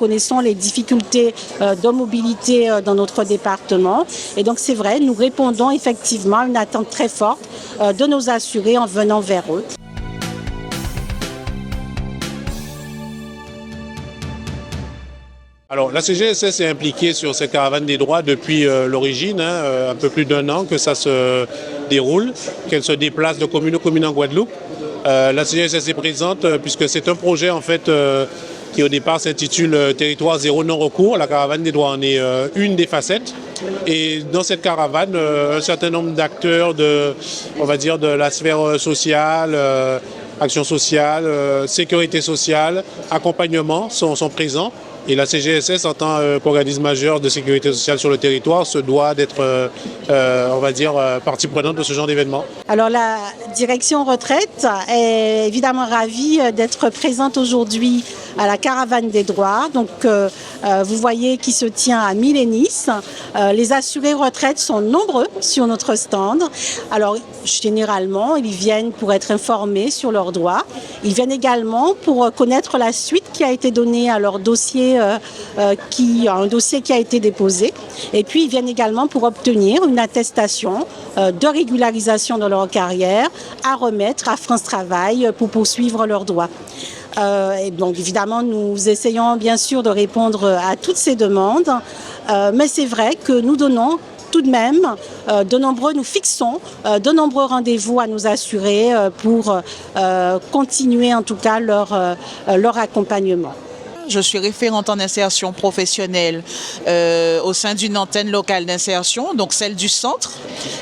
connaissons les difficultés de mobilité dans notre département. Et donc c'est vrai, nous répondons effectivement à une attente très forte de nos assurés en venant vers eux. Alors la CGSS est impliquée sur cette caravane des droits depuis l'origine, un peu plus d'1 an que ça se déroule, qu'elle se déplace de commune en commune en Guadeloupe. La CGSS est présente puisque c'est un projet en fait qui au départ s'intitule Territoire zéro non-recours. La caravane des droits en est une des facettes. Et dans cette caravane, un certain nombre d'acteurs on va dire de la sphère sociale, action sociale, sécurité sociale, accompagnement sont présents. Et la CGSS, en tant qu'organisme majeur de sécurité sociale sur le territoire, se doit d'être, on va dire, partie prenante de ce genre d'événement. Alors la direction retraite est évidemment ravie d'être présente aujourd'hui à la caravane des droits. Donc vous voyez qui se tient à Milénis. Les assurés retraite sont nombreux sur notre stand. Alors généralement, ils viennent pour être informés sur leurs droits. Ils viennent également pour connaître la suite qui a été donnée à leur dossier, un dossier qui a été déposé. Et puis ils viennent également pour obtenir une attestation de régularisation de leur carrière à remettre à France Travail pour poursuivre leurs droits. Et donc évidemment, nous essayons bien sûr de répondre à toutes ces demandes, mais c'est vrai que nous donnons tout de même nous fixons de nombreux rendez-vous à nos assurés pour continuer en tout cas leur accompagnement. Je suis référente en insertion professionnelle au sein d'une antenne locale d'insertion, donc celle du centre.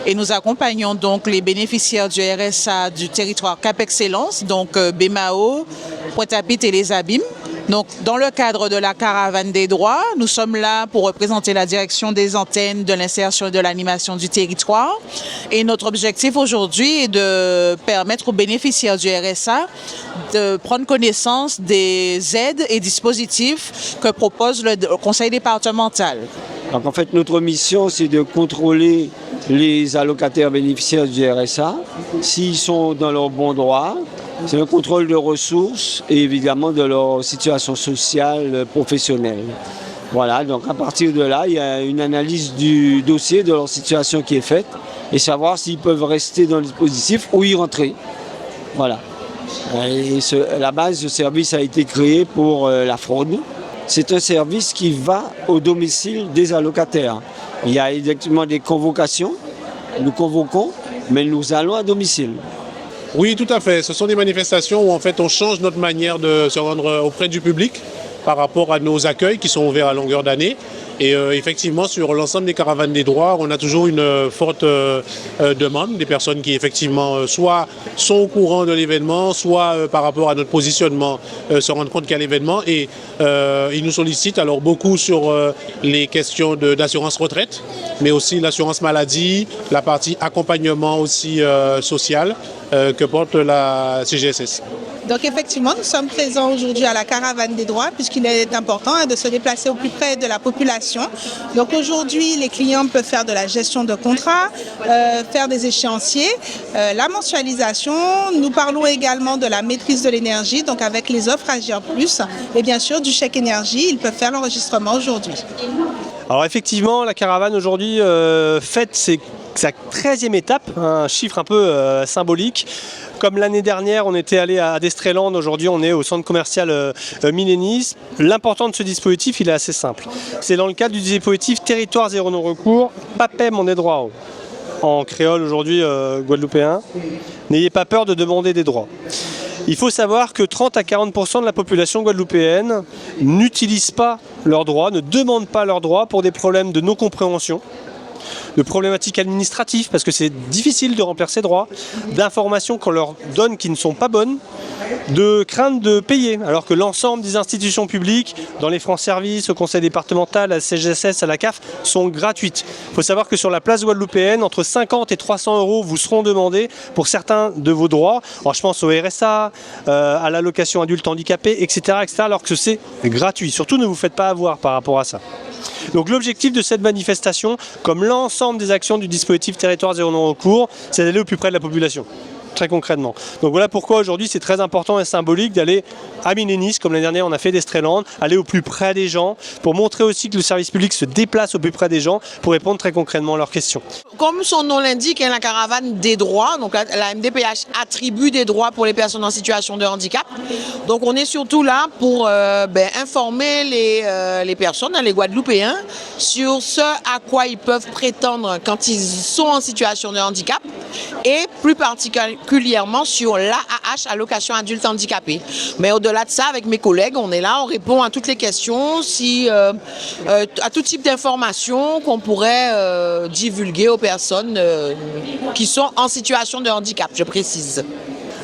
Et nous accompagnons donc les bénéficiaires du RSA du territoire Cap Excellence, donc BMAO, Pointe-à-Pitre et les Abîmes. Donc, dans le cadre de la caravane des droits, nous sommes là pour représenter la direction des antennes de l'insertion et de l'animation du territoire. Et notre objectif aujourd'hui est de permettre aux bénéficiaires du RSA de prendre connaissance des aides et dispositifs que propose le conseil départemental. Donc en fait, notre mission, c'est de contrôler les allocataires bénéficiaires du RSA, s'ils sont dans leurs bons droits. C'est le contrôle de ressources et évidemment de leur situation sociale, professionnelle. Voilà, donc à partir de là, il y a une analyse du dossier, de leur situation qui est faite et savoir s'ils peuvent rester dans le dispositif ou y rentrer. Voilà. Et la base de service a été créée pour la fraude. C'est un service qui va au domicile des allocataires. Il y a exactement des convocations, nous convoquons, mais nous allons à domicile. Oui, tout à fait. Ce sont des manifestations où en fait on change notre manière de se rendre auprès du public par rapport à nos accueils qui sont ouverts à longueur d'année. Et effectivement, sur l'ensemble des caravanes des droits, on a toujours une forte demande des personnes qui effectivement soit sont au courant de l'événement, soit par rapport à notre positionnement se rendent compte qu'il y a l'événement. Et ils nous sollicitent alors beaucoup sur les questions d'assurance retraite, mais aussi l'assurance maladie, la partie accompagnement aussi social que porte la CGSS. Donc effectivement, nous sommes présents aujourd'hui à la caravane des droits puisqu'il est important de se déplacer au plus près de la population. Donc aujourd'hui, les clients peuvent faire de la gestion de contrats, faire des échéanciers, la mensualisation. Nous parlons également de la maîtrise de l'énergie, donc avec les offres Agir Plus et bien sûr du chèque énergie, ils peuvent faire l'enregistrement aujourd'hui. Alors effectivement, la caravane aujourd'hui fête sa 13e étape, un chiffre un peu symbolique. Comme l'année dernière, on était allé à Destreland, aujourd'hui on est au centre commercial Milénis. L'important de ce dispositif, il est assez simple. C'est dans le cadre du dispositif Territoire zéro non-recours, PAPEM on est droit. En créole aujourd'hui guadeloupéen, n'ayez pas peur de demander des droits. Il faut savoir que 30 à 40% de la population guadeloupéenne n'utilise pas leurs droits, ne demande pas leurs droits pour des problèmes de non-compréhension, de problématiques administratives, parce que c'est difficile de remplir ses droits, d'informations qu'on leur donne qui ne sont pas bonnes, de crainte de payer, alors que l'ensemble des institutions publiques, dans les francs services, au conseil départemental, à la CGSS, à la CAF, sont gratuites. Il faut savoir que sur la place guadeloupéenne, entre 50 et 300 € vous seront demandés pour certains de vos droits. Alors je pense au RSA, à l'allocation adulte handicapé, etc., etc., alors que c'est gratuit. Surtout ne vous faites pas avoir par rapport à ça. Donc l'objectif de cette manifestation, comme l'ensemble des actions du dispositif Territoire zéro non-recours, c'est d'aller au plus près de la population. très concrètement. Donc voilà pourquoi aujourd'hui c'est très important et symbolique d'aller à Milénis, comme l'année dernière on a fait d'Estreland, aller au plus près des gens, pour montrer aussi que le service public se déplace au plus près des gens pour répondre très concrètement à leurs questions. Comme son nom l'indique, la caravane des droits, donc la MDPH attribue des droits pour les personnes en situation de handicap. Donc on est surtout là pour informer les personnes, les Guadeloupéens, sur ce à quoi ils peuvent prétendre quand ils sont en situation de handicap et plus particulièrement sur l'AAH, allocation adulte handicapé. Mais au-delà de ça, avec mes collègues, on est là, on répond à toutes les questions, à tout type d'informations qu'on pourrait divulguer aux personnes qui sont en situation de handicap, je précise.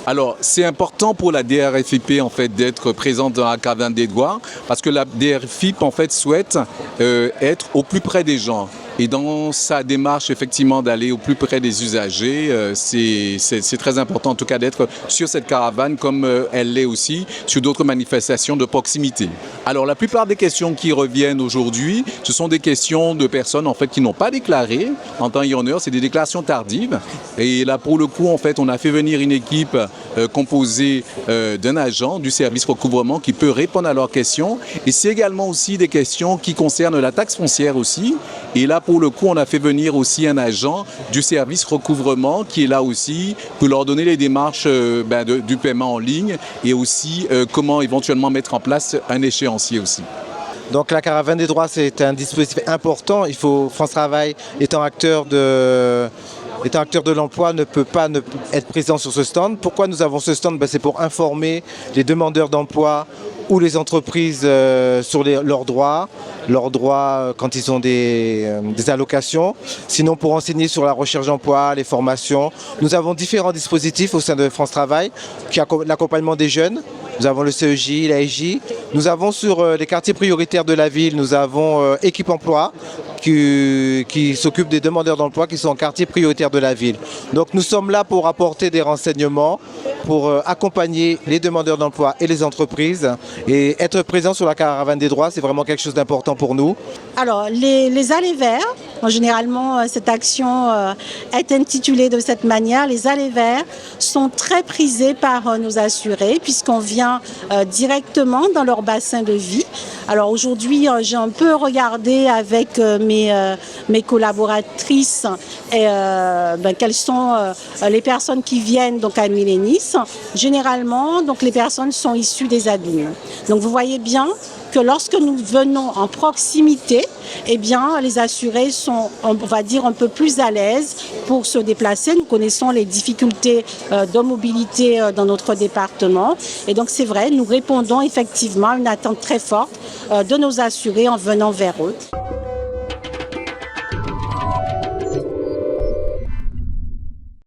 Alors, c'est important pour la DRFIP en fait d'être présente dans la caravane des droits parce que la DRFIP en fait souhaite être au plus près des gens. Et dans sa démarche effectivement d'aller au plus près des usagers, c'est très important en tout cas d'être sur cette caravane comme elle l'est aussi sur d'autres manifestations de proximité. Alors la plupart des questions qui reviennent aujourd'hui, ce sont des questions de personnes en fait qui n'ont pas déclaré en temps et en heure, c'est des déclarations tardives. Et là pour le coup en fait on a fait venir une équipe composée d'un agent du service recouvrement qui peut répondre à leurs questions. Et c'est également aussi des questions qui concernent la taxe foncière aussi. Et là pour le coup, on a fait venir aussi un agent du service recouvrement qui est là aussi pour leur donner les démarches du paiement en ligne et aussi comment éventuellement mettre en place un échéancier aussi. Donc la caravane des droits, c'est un dispositif important. Il faut, France Travail étant acteur de l'emploi ne peut pas être présent sur ce stand. Pourquoi nous avons ce stand? C'est pour informer les demandeurs d'emploi ou les entreprises sur leurs droits quand ils ont des allocations. Sinon pour enseigner sur la recherche d'emploi, les formations. Nous avons différents dispositifs au sein de France Travail, qui l'accompagnement des jeunes. Nous avons le CEJ, l'AEJ. Nous avons sur les quartiers prioritaires de la ville, nous avons Équipe Emploi qui s'occupe des demandeurs d'emploi qui sont en quartier prioritaire de la ville. Donc nous sommes là pour apporter des renseignements, pour accompagner les demandeurs d'emploi et les entreprises. Et être présent sur la caravane des droits, c'est vraiment quelque chose d'important pour nous. Alors, les allées verts, généralement cette action est intitulée de cette manière. Les allées verts sont très prisés par nos assurés puisqu'on vient directement dans leur bassin de vie. Alors aujourd'hui, j'ai un peu regardé avec mes collaboratrices quelles sont les personnes qui viennent donc à Milénis. Généralement, donc les personnes sont issues des abîmes. Donc vous voyez bien que lorsque nous venons en proximité, eh bien, les assurés sont, on va dire, un peu plus à l'aise pour se déplacer. Nous connaissons les difficultés de mobilité dans notre département. Et donc, c'est vrai, nous répondons effectivement à une attente très forte de nos assurés en venant vers eux.